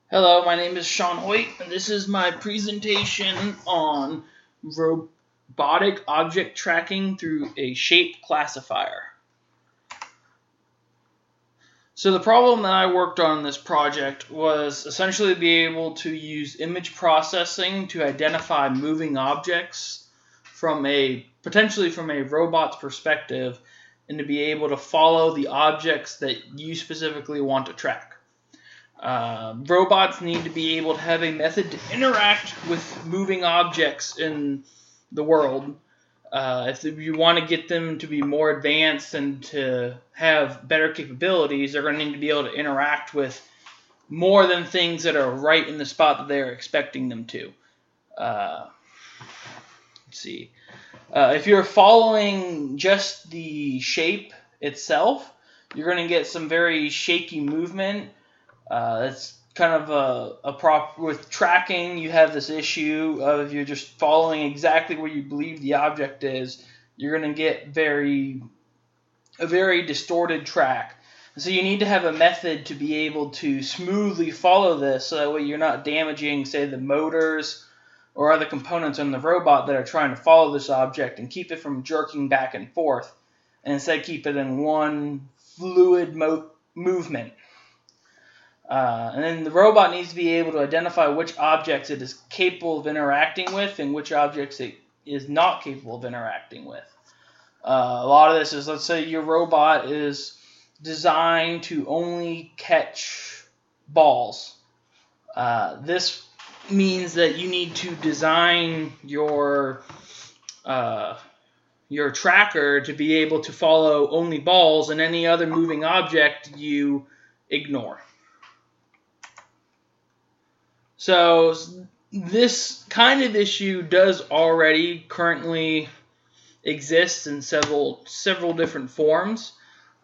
Hello, my name is Sean Hoyt, and this is my presentation on robotic object tracking through a shape classifier. So the problem that I worked on in this project was essentially be able to use image processing to identify moving objects potentially from a robot's perspective, and to be able to follow the objects that you specifically want to track. Robots need to be able to have a method to interact with moving objects in the world. If you want to get them to be more advanced and to have better capabilities, they're going to need to be able to interact with more than things that are right in the spot that they're expecting them to. Let's see. If you're following just the shape itself, you're going to get some very shaky movement. That's kind of a prop with tracking. You have this issue of if you're just following exactly where you believe the object is, you're going to get a very distorted track. And so you need to have a method to be able to smoothly follow this, so that way you're not damaging, say, the motors or other components on the robot that are trying to follow this object, and keep it from jerking back and forth, and instead keep it in one fluid movement. And then the robot needs to be able to identify which objects it is capable of interacting with and which objects it is not capable of interacting with. A lot of this is, let's say your robot is designed to only catch balls. This means that you need to design your tracker to be able to follow only balls, and any other moving object you ignore. So this kind of issue does already currently exist in several different forms.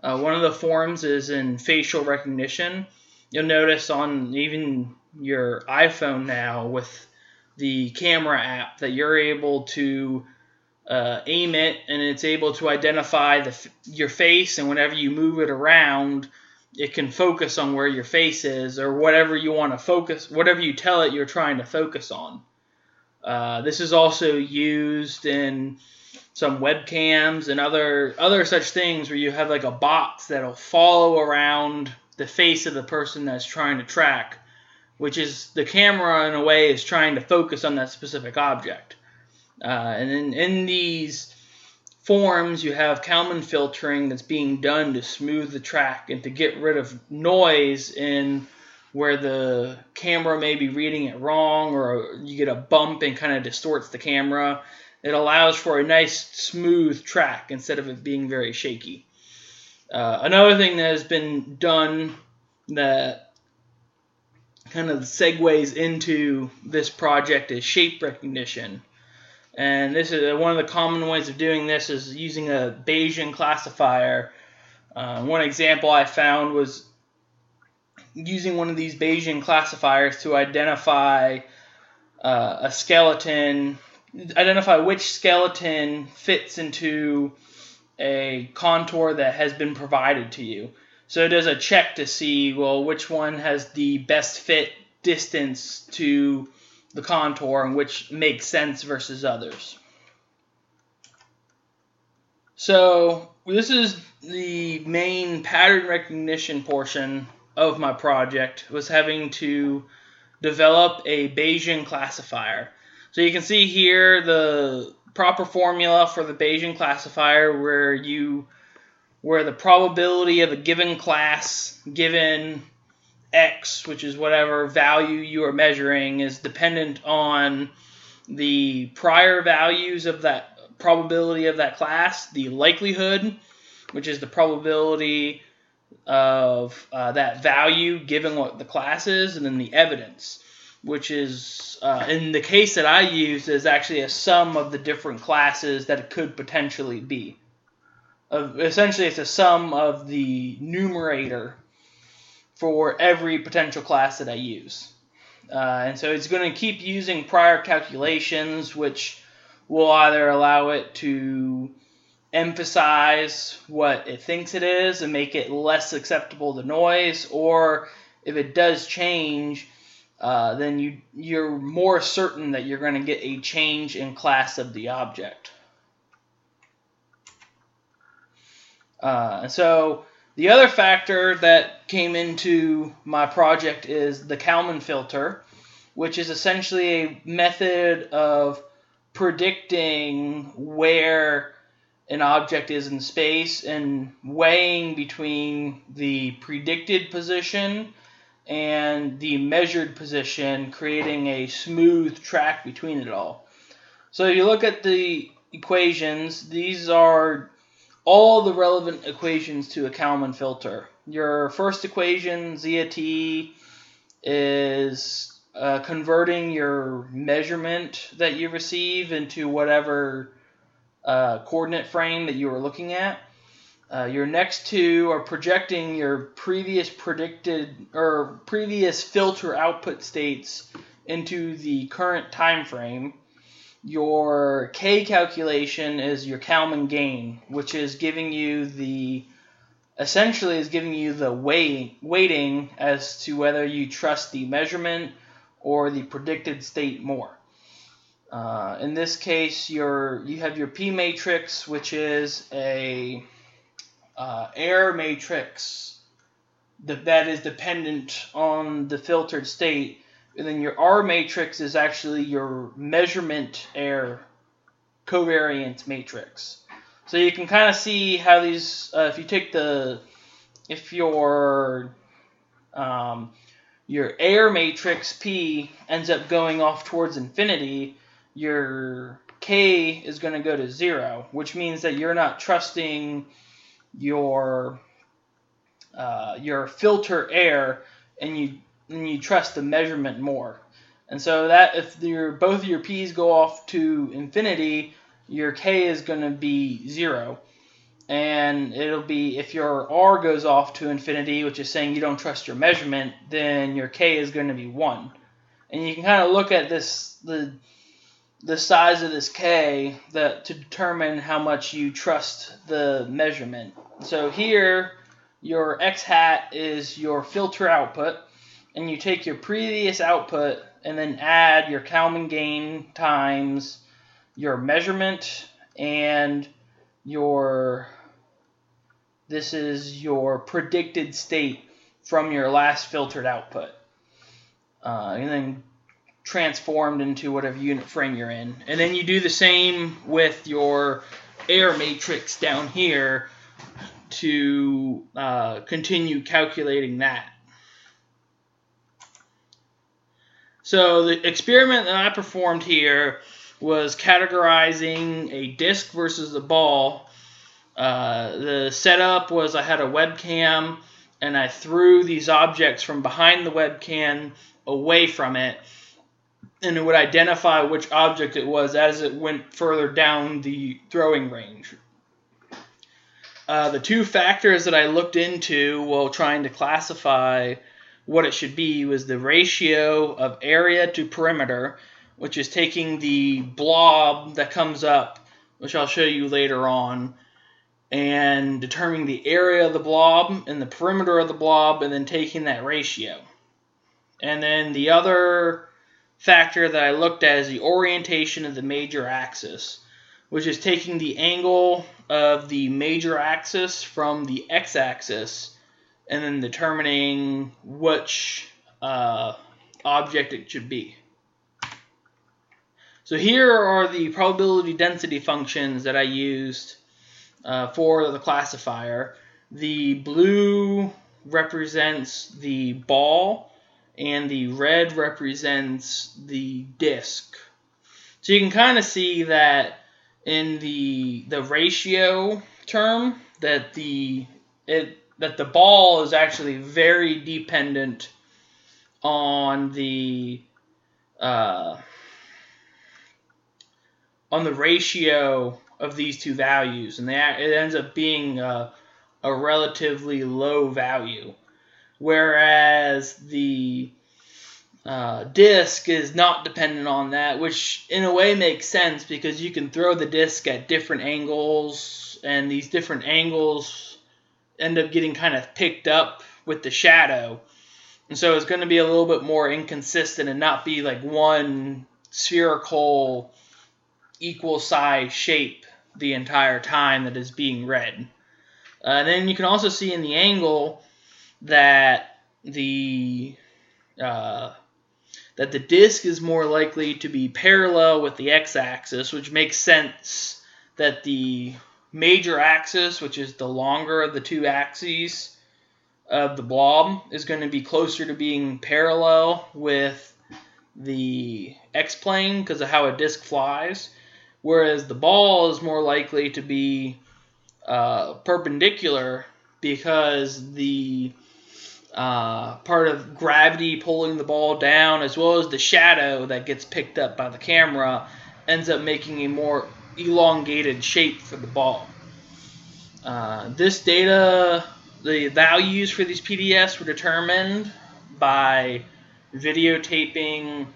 One of the forms is in facial recognition. You'll notice on even your iPhone now with the camera app that you're able to aim it, and it's able to identify your face, and whenever you move it around, it can focus on where your face is, or whatever you want to focus, whatever you tell it you're trying to focus on. This is also used in some webcams and other such things, where you have like a box that'll follow around the face of the person that's trying to track, which is the camera in a way is trying to focus on that specific object. And in these forms, you have Kalman filtering that's being done to smooth the track and to get rid of noise in where the camera may be reading it wrong, or you get a bump and kind of distorts the camera. It allows for a nice smooth track instead of it being very shaky. Another thing that has been done that kind of segues into this project is shape recognition. And this is one of the common ways of doing this is using a Bayesian classifier. One example I found was using one of these Bayesian classifiers to identify a skeleton, identify which skeleton fits into a contour that has been provided to you. So it does a check to see, well, which one has the best fit distance to the contour and which makes sense versus others. So this is the main pattern recognition portion of my project, was having to develop a Bayesian classifier. So you can see here the proper formula for the Bayesian classifier, where the probability of a given class given X, which is whatever value you are measuring, is dependent on the prior values of that probability of that class, the likelihood, which is the probability of that value given what the class is, and then the evidence, which is, in the case that I used, is actually a sum of the different classes that it could potentially be. Essentially, it's a sum of the numerator for every potential class that I use. And so it's going to keep using prior calculations, which will either allow it to emphasize what it thinks it is and make it less susceptible to noise, or if it does change, then you're more certain that you're going to get a change in class of the object. So the other factor that came into my project is the Kalman filter, which is essentially a method of predicting where an object is in space and weighing between the predicted position and the measured position, creating a smooth track between it all. So if you look at the equations, these are all the relevant equations to a Kalman filter. Your first equation, zeta t, is converting your measurement that you receive into whatever coordinate frame that you were looking at. Your next two are projecting your previous filter output states into the current time frame. Your K calculation is your Kalman gain, which is giving you the weighting as to whether you trust the measurement or the predicted state more. In this case, you have your P matrix, which is a error matrix that is dependent on the filtered state. And then your R matrix is actually your measurement error covariance matrix. So you can kind of see how these, if your error matrix P ends up going off towards infinity, your K is going to go to 0, which means that you're not trusting your filter error, and you trust the measurement more. And so that if both of your P's go off to infinity, your K is going to be 0. And it'll be, if your R goes off to infinity, which is saying you don't trust your measurement, then your K is going to be 1. And you can kind of look at this, the size of this K to determine how much you trust the measurement. So here, your X hat is your filter output, and you take your previous output and then add your Kalman gain times your measurement and this is your predicted state from your last filtered output, and then transformed into whatever unit frame you're in. And then you do the same with your error matrix down here to continue calculating that. So the experiment that I performed here was categorizing a disc versus a ball. The setup was I had a webcam, and I threw these objects from behind the webcam away from it, and it would identify which object it was as it went further down the throwing range. The two factors that I looked into while trying to classify what it should be was the ratio of area to perimeter, which is taking the blob that comes up, which I'll show you later on, and determining the area of the blob and the perimeter of the blob, and then taking that ratio. And then the other factor that I looked at is the orientation of the major axis, which is taking the angle of the major axis from the x-axis and then determining which object it should be. So here are the probability density functions that I used for the classifier. The blue represents the ball, and the red represents the disc. So you can kind of see that in the ratio term that the ball is actually very dependent on the ratio of these two values, and it ends up being a relatively low value, whereas the disc is not dependent on that, which in a way makes sense because you can throw the disc at different angles, and these different angles end up getting kind of picked up with the shadow. And so it's going to be a little bit more inconsistent and not be like one spherical, equal size shape the entire time that is being read. And then you can also see in the angle that the disk is more likely to be parallel with the x-axis, which makes sense that the major axis, which is the longer of the two axes of the blob, is going to be closer to being parallel with the x-plane because of how a disk flies, whereas the ball is more likely to be perpendicular because the part of gravity pulling the ball down, as well as the shadow that gets picked up by the camera, ends up making a more elongated shape for the ball. This data, the values for these PDFs were determined by videotaping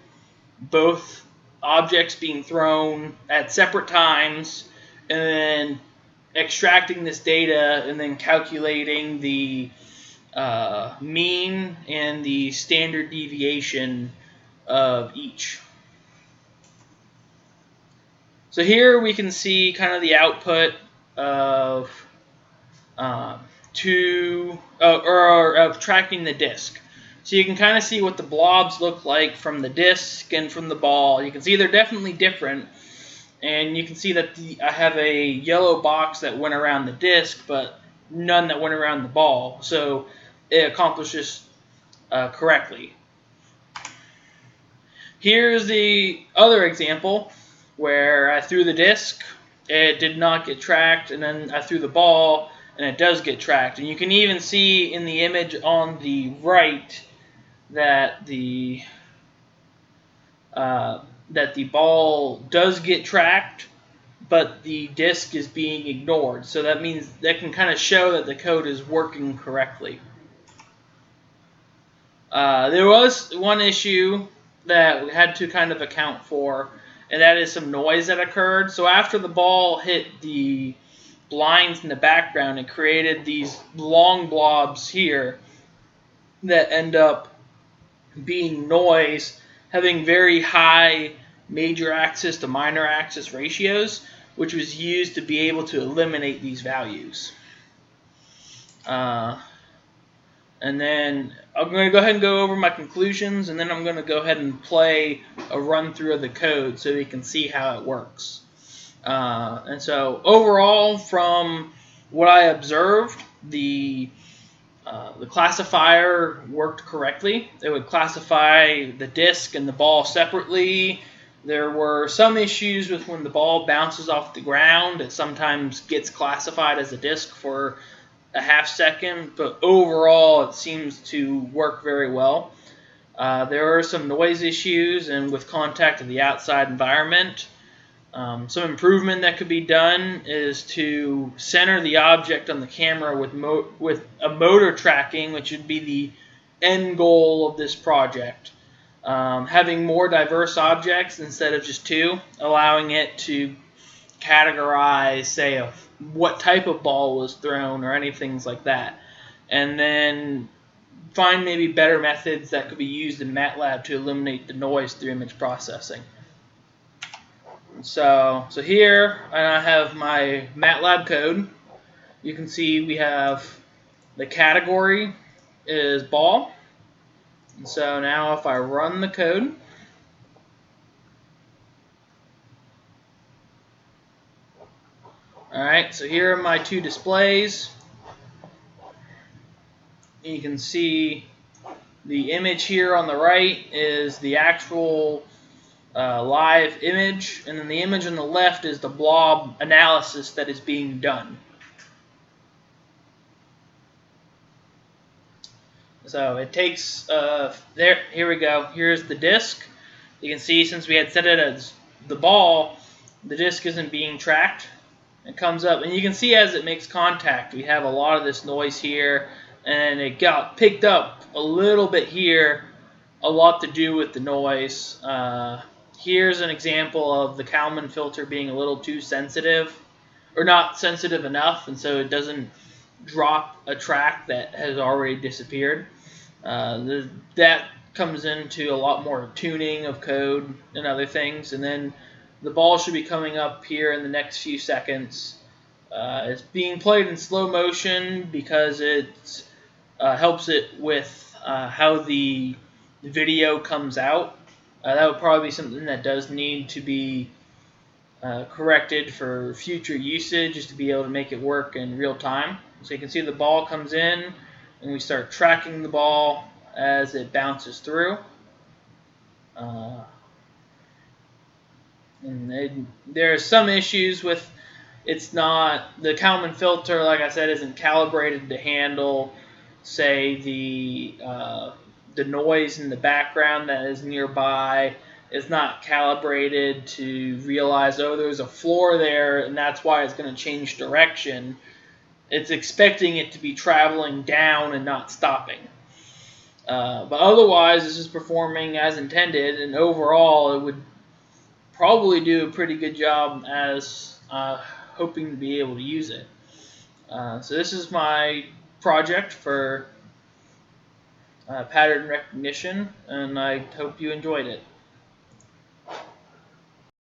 both objects being thrown at separate times and then extracting this data and then calculating the mean and the standard deviation of each. So here we can see kind of the output of of tracking the disk. So you can kind of see what the blobs look like from the disk and from the ball. You can see they're definitely different. And you can see that I have a yellow box that went around the disk, but none that went around the ball. So it accomplishes correctly. Here's the other example where I threw the disk, it did not get tracked, and then I threw the ball, and it does get tracked. And you can even see in the image on the right that the ball does get tracked, but the disk is being ignored. So that means that can kind of show that the code is working correctly. There was one issue that we had to kind of account for, and that is some noise that occurred. So after the ball hit the blinds in the background, it created these long blobs here that end up being noise, having very high major axis to minor axis ratios, which was used to be able to eliminate these values. And then I'm going to go ahead and go over my conclusions, and then I'm going to go ahead and play a run through of the code so you can see how it works. And so overall, from what I observed, the classifier worked correctly. It would classify the disk and the ball separately. There were some issues with when the ball bounces off the ground. It sometimes gets classified as a disk for a half second, but overall it seems to work very well. There are some noise issues and with contact to the outside environment. Some improvement that could be done is to center the object on the camera with a motor tracking, which would be the end goal of this project. Having more diverse objects instead of just two, allowing it to categorize, say, what type of ball was thrown or anything like that. And then find maybe better methods that could be used in MATLAB to eliminate the noise through image processing. So here I have my MATLAB code. You can see we have the category is ball. And so now if I run the code, alright, so here are my two displays. You can see the image here on the right is the actual live image, and then the image on the left is the blob analysis that is being done. So it takes, here we go, here's the disk. You can see since we had set it as the ball, the disk isn't being tracked. It comes up, and you can see as it makes contact, we have a lot of this noise here, and it got picked up a little bit here, a lot to do with the noise. Here's an example of the Kalman filter being a little too sensitive, or not sensitive enough, and so it doesn't drop a track that has already disappeared. That comes into a lot more tuning of code and other things, and then the ball should be coming up here in the next few seconds. It's being played in slow motion because it helps it with how the video comes out. That would probably be something that does need to be corrected for future usage, just to be able to make it work in real time. So you can see the ball comes in, and we start tracking the ball as it bounces through. And there are some issues with the Kalman filter, like I said, isn't calibrated to handle, say, the noise in the background that is nearby. It's not calibrated to realize, oh, there's a floor there, and that's why it's going to change direction. It's expecting it to be traveling down and not stopping. But otherwise, this is performing as intended, and overall, it would probably do a pretty good job as hoping to be able to use it. So this is my project for pattern recognition, and I hope you enjoyed it.